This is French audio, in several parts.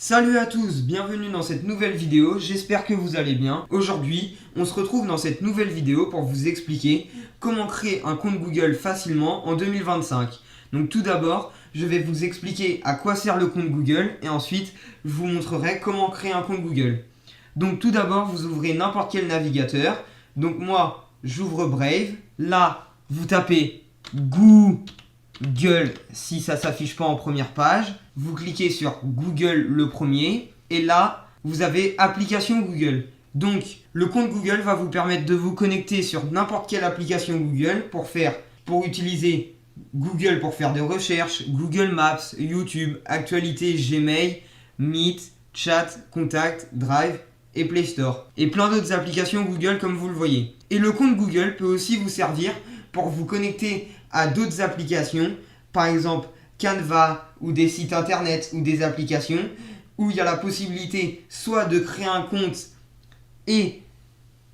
Salut à tous, bienvenue dans cette nouvelle vidéo, j'espère que vous allez bien. Aujourd'hui, on se retrouve dans cette nouvelle vidéo pour vous expliquer comment créer un compte Google facilement en 2025. Donc tout d'abord, je vais vous expliquer à quoi sert le compte Google et ensuite, je vous montrerai comment créer un compte Google. Donc tout d'abord, vous ouvrez n'importe quel navigateur. Donc moi, j'ouvre Brave. Là, vous tapez Google si ça ne s'affiche pas en première page. Vous cliquez sur Google le premier et là, vous avez application Google. Donc, le compte Google va vous permettre de vous connecter sur n'importe quelle application Google pour utiliser Google pour faire des recherches, Google Maps, YouTube, Actualité, Gmail, Meet, Chat, Contact, Drive et Play Store. Et plein d'autres applications Google comme vous le voyez. Et le compte Google peut aussi vous servir pour vous connecter à d'autres applications, par exemple Canva ou des sites internet ou des applications où il y a la possibilité soit de créer un compte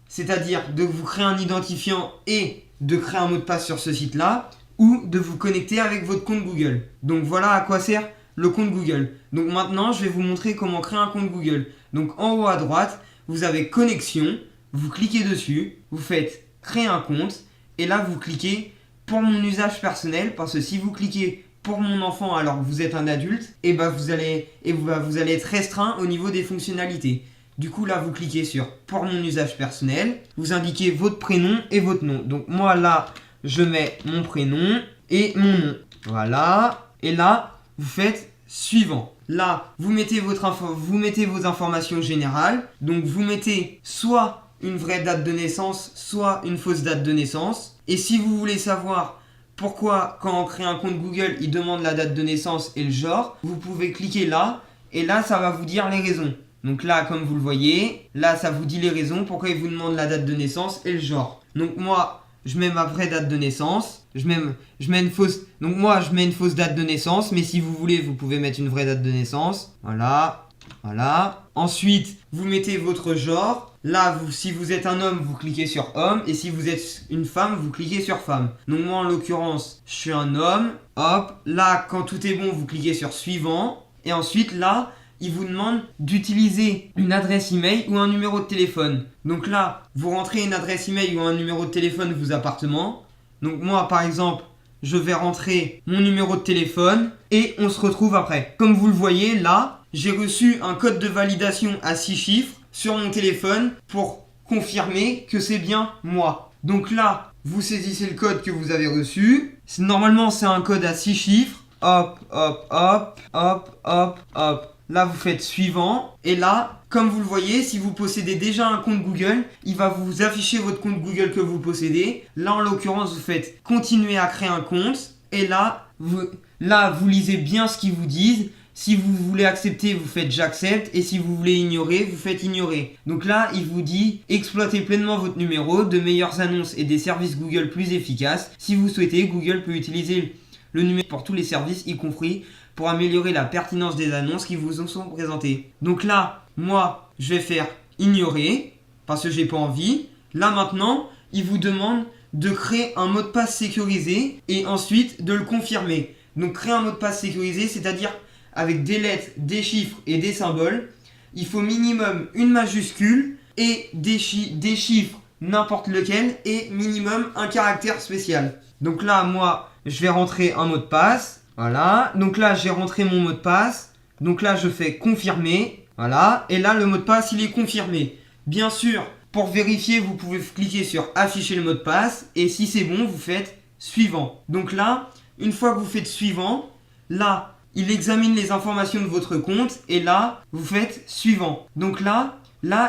c'est-à-dire de vous créer un identifiant et de créer un mot de passe sur ce site-là, ou de vous connecter avec votre compte Google. Donc voilà à quoi sert le compte Google. Donc maintenant, je vais vous montrer comment créer un compte Google. Donc en haut à droite, vous avez connexion, vous cliquez dessus, vous faites créer un compte, et là vous cliquez pour mon usage personnel, parce que si vous cliquez pour mon enfant alors que vous êtes un adulte, et vous allez être restreint au niveau des fonctionnalités. Du coup là vous cliquez sur pour mon usage personnel, vous indiquez votre prénom et votre nom. Donc moi là je mets mon prénom et mon nom. Voilà. Et là vous faites suivant. Là vous mettez vos informations générales. Donc vous mettez soit une vraie date de naissance, soit une fausse date de naissance. Et si vous voulez savoir pourquoi quand on crée un compte Google, il demande la date de naissance et le genre, vous pouvez cliquer là et là ça va vous dire les raisons. Donc là, comme vous le voyez, là ça vous dit les raisons pourquoi il vous demande la date de naissance et le genre. Donc moi, je mets ma vraie date de naissance. Je mets une fausse. Donc moi, je mets une fausse date de naissance, mais si vous voulez, vous pouvez mettre une vraie date de naissance. Voilà. Voilà. Ensuite, vous mettez votre genre. Là, si vous êtes un homme, vous cliquez sur homme. Et si vous êtes une femme, vous cliquez sur femme. Donc moi, en l'occurrence, je suis un homme. Hop. Là, quand tout est bon, vous cliquez sur suivant. Et ensuite, là, il vous demande d'utiliser une adresse email ou un numéro de téléphone. Donc là, vous rentrez une adresse email ou un numéro de téléphone de vos appartements. Donc moi, par exemple, je vais rentrer mon numéro de téléphone et on se retrouve après. Comme vous le voyez, là, j'ai reçu un code de validation à 6 chiffres sur mon téléphone pour confirmer que c'est bien moi. Donc là, vous saisissez le code que vous avez reçu. Normalement, c'est un code à 6 chiffres. Hop, hop, hop, hop, hop, hop. Là, vous faites suivant. Et là, comme vous le voyez, si vous possédez déjà un compte Google, il va vous afficher votre compte Google que vous possédez. Là, en l'occurrence, vous faites continuer à créer un compte. Et là, vous lisez bien ce qu'ils vous disent. Si vous voulez accepter, vous faites j'accepte. Et si vous voulez ignorer, vous faites ignorer. Donc là, il vous dit exploitez pleinement votre numéro, de meilleures annonces et des services Google plus efficaces. Si vous souhaitez, Google peut utiliser le numéro pour tous les services, y compris pour améliorer la pertinence des annonces qui vous en sont présentées. Donc là, moi, je vais faire ignorer parce que j'ai pas envie. Là maintenant, il vous demande de créer un mot de passe sécurisé et ensuite de le confirmer. Donc créer un mot de passe sécurisé, c'est-à-dire avec des lettres, des chiffres et des symboles. Il faut minimum une majuscule et des chiffres n'importe lequel et minimum un caractère spécial. Donc là, moi, je vais rentrer un mot de passe. Voilà, donc là j'ai rentré mon mot de passe. Donc là je fais confirmer. Voilà, et là le mot de passe il est confirmé. Bien sûr, pour vérifier, vous pouvez cliquer sur afficher le mot de passe. Et si c'est bon, vous faites suivant. Donc là, une fois que vous faites suivant, là, il examine les informations de votre compte. Et là, vous faites suivant. Donc là,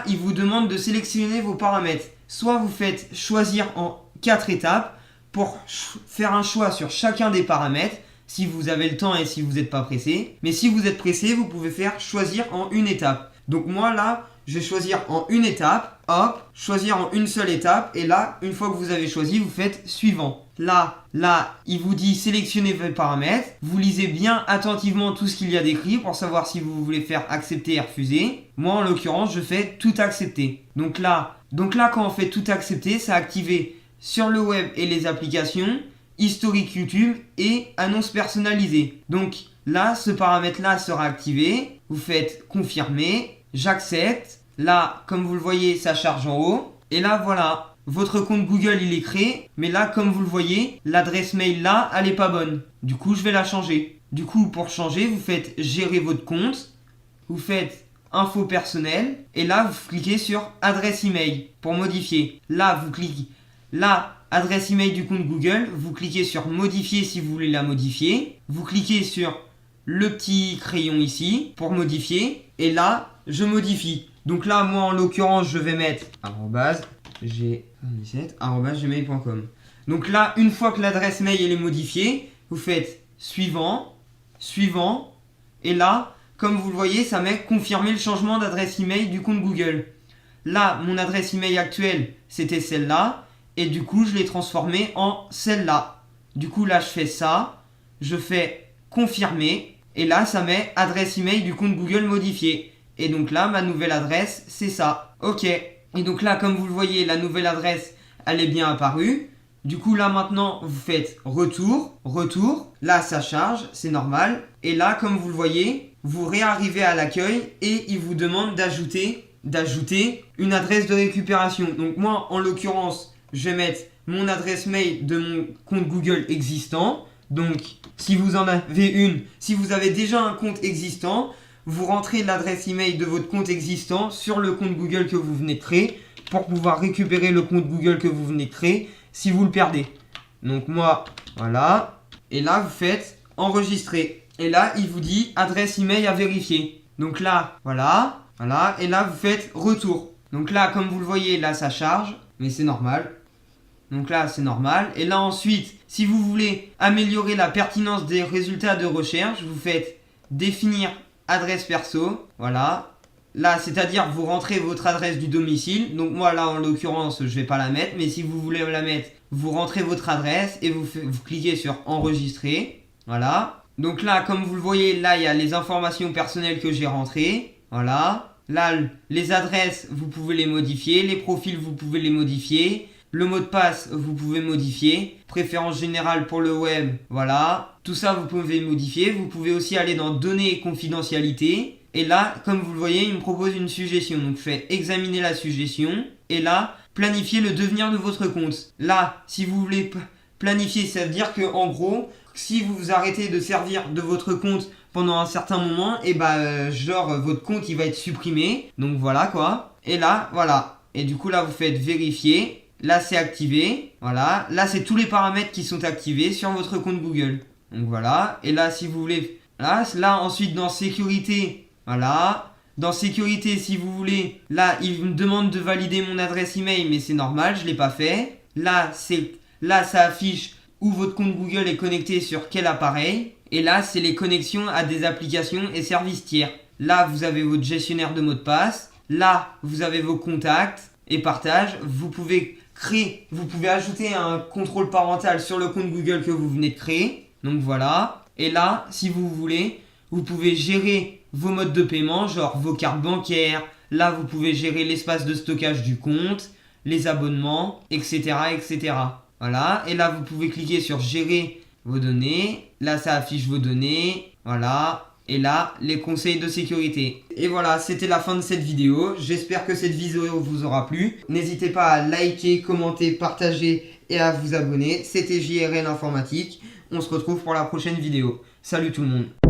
il vous demande de sélectionner vos paramètres. Soit vous faites choisir en 4 étapes pour faire un choix sur chacun des paramètres. Si vous avez le temps et si vous n'êtes pas pressé. Mais si vous êtes pressé, vous pouvez faire choisir en une étape. Donc moi là, je vais choisir en une étape. Hop, choisir en une seule étape. Et là, une fois que vous avez choisi, vous faites suivant. Là, il vous dit sélectionnez vos paramètres. Vous lisez bien attentivement tout ce qu'il y a d'écrit pour savoir si vous voulez faire accepter et refuser. Moi, en l'occurrence, je fais tout accepter. Donc là, quand on fait tout accepter, ça a activé sur le web et les applications historique YouTube et annonce personnalisée. Donc là, ce paramètre-là sera activé. vous faites confirmer, j'accepte. Là, comme vous le voyez, ça charge en haut. Et là, voilà, votre compte Google, il est créé. Mais là, comme vous le voyez, l'adresse mail là, elle n'est pas bonne. Du coup, je vais la changer. Du coup, pour changer, vous faites gérer votre compte. Vous faites info personnelle. Et là, vous cliquez sur adresse email pour modifier. Là, vous cliquez. Là, adresse email du compte Google. Vous cliquez sur modifier si vous voulez la modifier. Vous cliquez sur le petit crayon ici pour modifier. Et là, je modifie. Donc là, moi, en l'occurrence, je vais mettre @gmail.com. Donc là, une fois que l'adresse mail elle est modifiée, vous faites suivant, suivant. Et là, comme vous le voyez, ça met confirmer le changement d'adresse email du compte Google. Là, mon adresse email actuelle, c'était celle-là. Et du coup, je l'ai transformée en celle-là. Du coup, là, je fais ça. Je fais confirmer. Et là, ça met adresse email du compte Google modifié. Et donc là, ma nouvelle adresse, c'est ça. Ok. Et donc là, comme vous le voyez, la nouvelle adresse, elle est bien apparue. Du coup, là, maintenant, vous faites retour, retour. Là, ça charge, c'est normal. Et là, comme vous le voyez, vous réarrivez à l'accueil et il vous demande d'ajouter une adresse de récupération. Donc moi, en l'occurrence, je vais mettre mon adresse mail de mon compte Google existant. Donc, si vous en avez une, si vous avez déjà un compte existant, vous rentrez l'adresse email de votre compte existant sur le compte Google que vous venez de créer pour pouvoir récupérer le compte Google que vous venez de créer si vous le perdez. Donc moi, voilà. Et là, vous faites enregistrer. Et là, il vous dit adresse email à vérifier. Donc là, voilà. Voilà. Et là, vous faites retour. Donc là, comme vous le voyez, là, ça charge. Mais c'est normal. Donc là, c'est normal. Et là, ensuite, si vous voulez améliorer la pertinence des résultats de recherche, vous faites définir adresse perso, voilà. Là, c'est-à-dire vous rentrez votre adresse du domicile. Donc moi, là, en l'occurrence, je vais pas la mettre. Mais si vous voulez la mettre, vous rentrez votre adresse et vous cliquez sur enregistrer. Voilà. Donc là, comme vous le voyez, là, il y a les informations personnelles que j'ai rentrées. Voilà. Là, les adresses, vous pouvez les modifier. Les profils, vous pouvez les modifier. Le mot de passe, vous pouvez modifier. Préférence générale pour le web, voilà. Tout ça, vous pouvez modifier. Vous pouvez aussi aller dans données et confidentialité. Et là, comme vous le voyez, il me propose une suggestion. Donc, je fais examiner la suggestion. Et là, planifier le devenir de votre compte. Là, si vous voulez planifier, ça veut dire que en gros, si vous vous arrêtez de servir de votre compte pendant un certain moment, et votre compte, il va être supprimé. Donc, voilà quoi. Et là, voilà. Et du coup, là, vous faites vérifier. Là, c'est activé. Voilà. Là, c'est tous les paramètres qui sont activés sur votre compte Google. Donc, voilà. Et là, si vous voulez... Là, ensuite, dans sécurité. Voilà. Dans sécurité, si vous voulez... Là, il me demande de valider mon adresse email, mais c'est normal, je ne l'ai pas fait. Là, ça affiche où votre compte Google est connecté sur quel appareil. Et là, c'est les connexions à des applications et services tiers. Là, vous avez votre gestionnaire de mots de passe. Là, vous avez vos contacts et partages. Vous pouvez ajouter un contrôle parental sur le compte Google que vous venez de créer. Donc voilà. Et là, si vous voulez, vous pouvez gérer vos modes de paiement, genre vos cartes bancaires. Là, vous pouvez gérer l'espace de stockage du compte, les abonnements, etc., etc. Voilà. Et là, vous pouvez cliquer sur gérer vos données. Là, ça affiche vos données. Voilà. Et là, les conseils de sécurité. Et voilà, c'était la fin de cette vidéo. J'espère que cette vidéo vous aura plu. N'hésitez pas à liker, commenter, partager et à vous abonner. C'était JRL Informatique. On se retrouve pour la prochaine vidéo. Salut tout le monde.